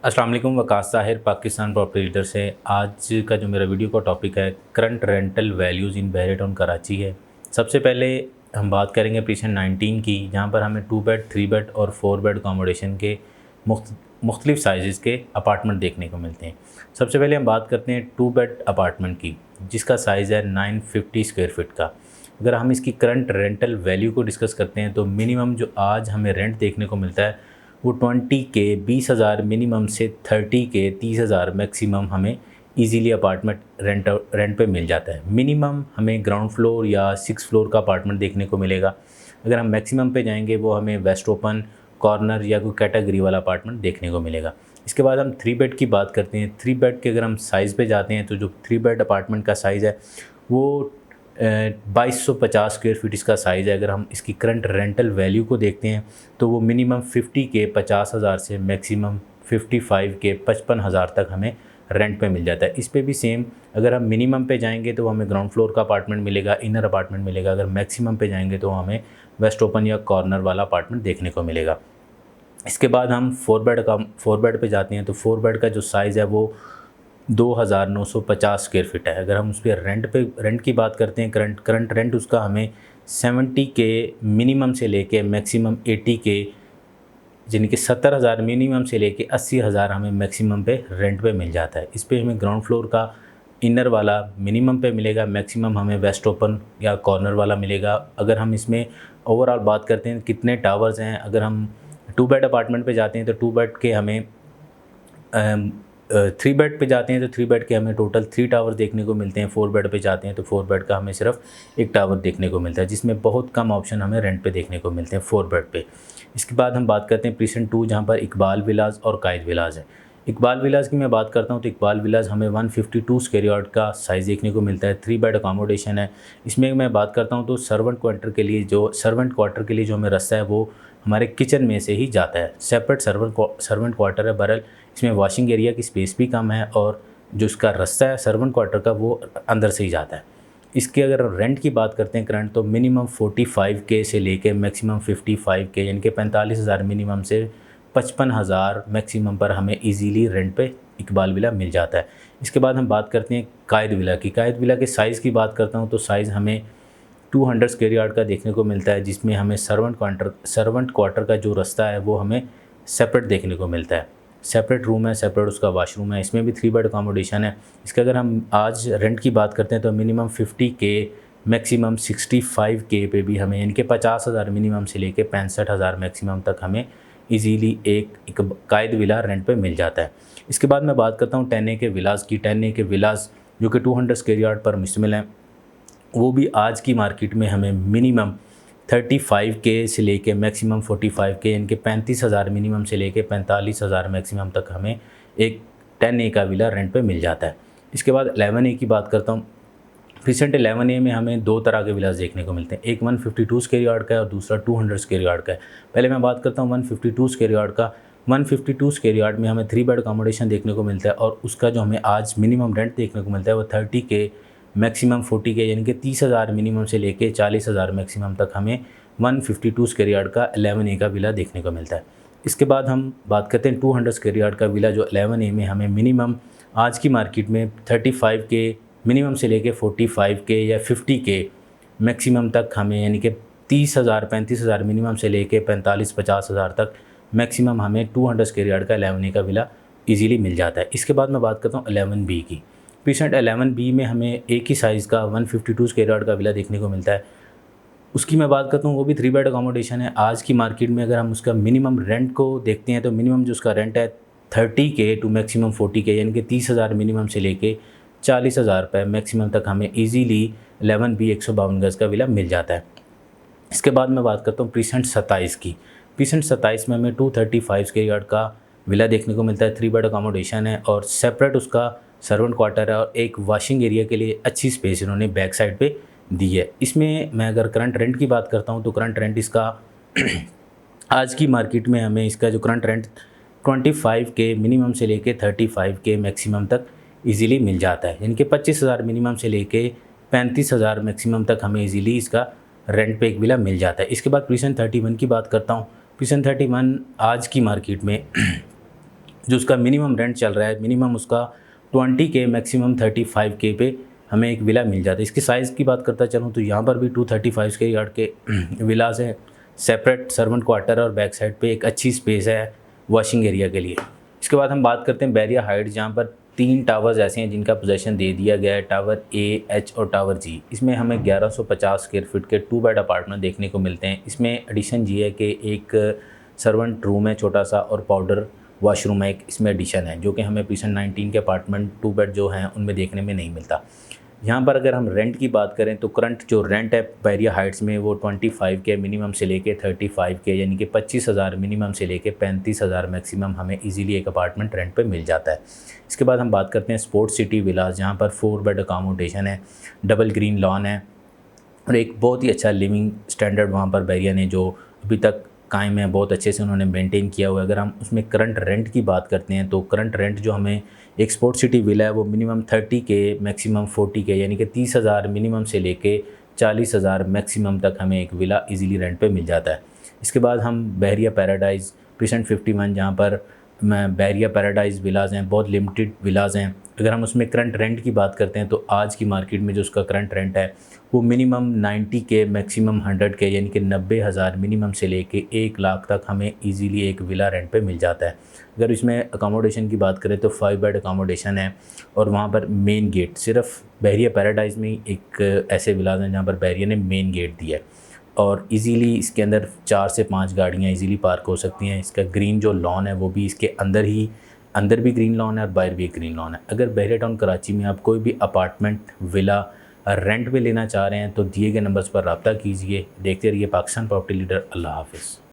अस्सलाम वालेकुम। Waqas Tahir, Pakistan property leader से। आज का जो मेरा वीडियो का टॉपिक है करंट रेंटल वैल्यूज़ इन बहरे टाउन कराची है। सबसे पहले हम बात करेंगे प्रीसेंट 19 की, जहाँ पर हमें 2 बेड 3 बेड और 4 बेड अकोमोडेशन के मुख्तलिफ़ साइज़ के अपार्टमेंट देखने को मिलते हैं। सबसे पहले हम बात करते हैं 2 बेड अपार्टमेंट की, जिसका साइज़ है 950 स्क्वायर फीट का। अगर हम इसकी करंट रेंटल वैल्यू को डिस्कस करते हैं तो मिनिमम जो आज हमें रेंट देखने को मिलता है वो 20 के 20,000 मिनिमम से 30 के 30,000 मैक्सिमम हमें इजीली अपार्टमेंट रेंट पे मिल जाता है। मिनिमम हमें ग्राउंड फ्लोर या 6 फ्लोर का अपार्टमेंट देखने को मिलेगा। अगर हम मैक्सिमम पे जाएंगे वो हमें वेस्ट ओपन, कॉर्नर या कोई कैटेगरी वाला अपार्टमेंट देखने को मिलेगा। इसके बाद हम 3 बेड की बात करते हैं। 3 बेड के अगर हम साइज़ पे जाते हैं तो जो 3 बेड अपार्टमेंट का साइज़ है वो 2250 स्क्वायर फीट इसका साइज़ है। अगर हम इसकी करंट रेंटल वैल्यू को देखते हैं तो वो मिनिमम 50 के 50,000 से मैक्सिमम 55 के 55,000 तक हमें रेंट पे मिल जाता है। इस पे भी सेम, अगर हम मिनिमम पे जाएंगे तो हमें ग्राउंड फ्लोर का अपार्टमेंट मिलेगा, इनर अपार्टमेंट मिलेगा। अगर मैक्सिमम पे जाएंगे तो हमें वेस्ट ओपन या कॉर्नर वाला अपार्टमेंट देखने को मिलेगा। इसके बाद हम 4 बेड पे जाते हैं तो 4 बेड का जो साइज़ है वो 2,950 स्क्वायर फीट है। अगर हम उस पर रेंट की बात करते हैं, करंट रेंट उसका हमें 70 के मिनिमम से लेके मैक्सिमम 80 के, यानी कि 70,000 मिनिमम से लेके 80,000 हमें मैक्सिमम पे रेंट पे मिल जाता है। इस पे हमें ग्राउंड फ्लोर का इनर वाला मिनिमम पे मिलेगा, मैक्सिमम हमें वेस्ट ओपन या कॉर्नर वाला मिलेगा। अगर हम इसमें ओवरऑल बात करते हैं कितने टावर्स हैं, अगर हम 2 बेड अपार्टमेंट पे जाते हैं तो 2 बेड के हमें 3 बेड पे जाते हैं तो 3 बेड के हमें टोटल 3 टावर देखने को मिलते हैं। 4 बेड पे जाते हैं तो 4 बेड का हमें सिर्फ एक टावर देखने को मिलता है, जिसमें बहुत कम ऑप्शन हमें रेंट पे देखने को मिलते हैं 4 बेड पे। इसके बाद हम बात करते हैं प्रीसेंट 2, जहाँ पर इकबाल विलाज और कायद विलाज है। इकबाल विलाज की मैं बात करता हूँ तो इकबाल विलाज हमें 152 स्क्वायर यार्ड का साइज़ देखने को मिलता है। 3 बेड अकोमोडेशन है। इसमें मैं बात करता हूँ तो सर्वेंट क्वार्टर के लिए जो हमें रास्ता है वो हमारे किचन में से ही जाता है। सेपरेट सर्वेंट क्वार्टर है, बहरहाल इसमें वॉशिंग एरिया की स्पेस भी कम है और जो इसका रास्ता है सर्वेंट क्वार्टर का वो अंदर से ही जाता है। इसके अगर रेंट की बात करते हैं करंट, तो मिनिमम 45 के से लेके मैक्सिमम 55 के, यानी कि 45,000 मिनिमम से 55,000 मैक्सिमम पर हमें इजीली रेंट पे इकबाल विला मिल जाता है। इसके बाद हम बात करते हैं कायद विला की। कायद विला के साइज़ की बात करता हूँ तो साइज़ हमें 200 स्क्वायर यार्ड का देखने को मिलता है, जिसमें हमें सर्वेंट क्वार्टर का जो रास्ता है वो हमें सेपरेट देखने को मिलता है। सेपरेट रूम है, सेपरेट उसका वाशरूम है। इसमें भी 3 बेड अकोमोडेशन है। इसका अगर हम आज रेंट की बात करते हैं तो मिनिमम 50 के मैक्सिमम 65 के पे भी हमें, यानी कि 50,000 मिनिमम से लेके 65,000 मैक्सिमम तक हमें इजीली एक कायद विला रेंट पे मिल जाता है। इसके बाद मैं बात करता हूँ 10 ए के विलास की। 10 ए के विलास जो कि 200 स्क्वायर यार्ड पर मुश्तमिल हैं, वो भी आज की मार्केट में हमें मिनिमम 35 के से लेके मैक्सिमम 45 के, यानी कि 35,000 मिनिमम से लेके 45,000 मैक्सिमम तक हमें एक 10 ए का विला रेंट पे मिल जाता है। इसके बाद 11 ए की बात करता हूँ। रिसेंट 11 ए में हमें 2 तरह के विलास देखने को मिलते हैं। एक 152 स्क्वायर यार्ड का है और दूसरा 200 स्क्वायर यार्ड का है। पहले मैं बात करता हूँ 152 स्क्वायर यार्ड का। 152 स्क्वायर यार्ड में हमें 3 बेड अकोमोडेशन देखने को मिलता है और उसका जो हमें आज मिनिमम रेंट देखने को मिलता है वो 30 के मैक्सिमम 40 के, यानी कि 30,000 मिनिमम से लेके 40,000 मैक्सिमम तक हमें 152 स्क्वायर यार्ड का 11 ए का विला देखने को मिलता है। इसके बाद हम बात करते हैं 200 स्क्वायर यार्ड का विला, जो 11 ए में हमें मिनिमम आज की मार्केट में 35 के मिनिमम से लेके 45 के या 50 के मैक्सिमम तक हमें, यानी कि 30,000 35,000 मिनिमम से लेके 45-50,000 तक मैक्सिमम हमें 200 स्क्वायर यार्ड का 11 ए का विला ईजीली मिल जाता है। इसके बाद मैं बात करता हूँ 11 बी की। प्रीसेंट 11 बी में हमें एक ही साइज़ का 152 स्क्वायर यार्ड का विला देखने को मिलता है। उसकी मैं बात करता हूँ, वो भी 3 बेड अकोमोडेशन है। आज की मार्केट में अगर हम उसका मिनिमम रेंट को देखते हैं तो मिनिमम जो उसका रेंट है 30 के टू मैक्सिमम 40 के, यानी कि 30,000 मिनिमम से लेके 40,000 रुपये मैक्सिमम तक हमें ईजीली 11 बी 152 गज़ का विला मिल जाता है। इसके बाद मैं बात करता हूँ प्रीसेंट 27 की। प्रीसेंट 27 में हमें 235 स्क्वायर यार्ड का विला देखने को मिलता है। 3 बेड अकोमोडेशन है और सेपरेट उसका सर्वेंट क्वार्टर है और एक वॉशिंग एरिया के लिए अच्छी स्पेस इन्होंने बैक साइड पे दी है। इसमें मैं अगर करंट रेंट की बात करता हूँ तो करंट रेंट इसका आज की मार्केट में हमें इसका जो करंट रेंट 25 के मिनिमम से लेके 35 के मैक्सिमम तक इजीली मिल जाता है, यानी कि 25,000 मिनिमम से लेके 35,000 मैक्सिमम तक हमें इजीली इसका रेंट पे एक विला मिल जाता है। इसके बाद प्रीसेंट 31 की बात करता हूँ। प्रीसेंट 31 आज की मार्केट में जो उसका मिनिमम रेंट चल रहा है, मिनिमम उसका 20K मैक्सिमम 35K पे हमें एक विला मिल जाता है। इसकी साइज़ की बात करता चलूँ तो यहाँ पर भी 235 स्क्वायर यार्ड के विलास हैं, सेपरेट सर्वेंट क्वार्टर और बैक साइड पे एक अच्छी स्पेस है वॉशिंग एरिया के लिए। इसके बाद हम बात करते हैं बैरिया हाइट्स, जहाँ पर 3 टावर्स ऐसे हैं जिनका पोजेसन दे दिया गया है, टावर ए, एच और टावर जी। इसमें हमें 1150 स्क्वायर फीट के 2 बेड अपार्टमेंट देखने को मिलते हैं। इसमें एडिशन ये है कि एक सर्वेंट रूम है छोटा सा और पाउडर वॉशरूम है, एक इसमें एडिशन है, जो कि हमें प्रीसन 19 के अपार्टमेंट 2 बेड जो हैं उनमें देखने में नहीं मिलता। यहाँ पर अगर हम रेंट की बात करें तो करंट जो रेंट है बैरिया हाइट्स में वो 25K मिनिमम से लेके 35K, यानी कि 25,000 मिनिमम से लेके 35,000 मैक्सिमम हमें इजीली एक अपार्टमेंट रेंट पे मिल जाता है। इसके बाद हम बात करते हैं स्पोर्ट्स सिटी विलास, जहाँ पर 4 बेड अकोमोडेशन है, डबल ग्रीन लॉन है और एक बहुत ही अच्छा लिविंग स्टैंडर्ड वहाँ पर बैरिया ने जो अभी तक कायम है, बहुत अच्छे से उन्होंने मेंटेन किया हुआ है। अगर हम उसमें करंट रेंट की बात करते हैं तो करंट रेंट जो हमें एक स्पोर्ट्स सिटी विला है वो मिनिमम 30K मैक्सिमम 40K, यानी कि 30,000 मिनिमम से लेके 40,000 मैक्सिमम तक हमें एक विला इजीली रेंट पे मिल जाता है। इसके बाद हम बैरिया पैराडाइज़ प्रीसेंट 51, जहाँ पर बैरिया पैराडाइज़ विलाज हैं, बहुत लिमिटेड विलाज हैं। अगर हम उसमें करंट रेंट की बात करते हैं तो आज की मार्केट में जो उसका करंट रेंट है वो मिनिमम 90K मैक्सिमम 100K, यानी कि 90,000 मिनिमम से लेके 1 लाख तक हमें इजीली एक विला रेंट पे मिल जाता है। अगर इसमें अकोमोडेशन की बात करें तो 5 बेड अकोमोडेशन है और वहाँ पर मेन गेट सिर्फ बैरिया पैराडाइज़ में ही एक ऐसे विलाज हैं जहाँ पर बैरिया ने मेन गेट दिया है और इजीली इसके अंदर 4 से 5 गाड़ियाँ इजीली पार्क हो सकती हैं। इसका ग्रीन जो लॉन है वो भी इसके अंदर भी ग्रीन लॉन है और बाहर भी ग्रीन लॉन है। अगर बैरिया टाउन कराची में आप कोई भी अपार्टमेंट विला रेंट पे लेना चाह रहे हैं तो दिए गए नंबर्स पर रब्ता कीजिए। देखते रहिए पाकिस्तान प्रॉपर्टी लीडर। अल्लाह हाफ़िज़।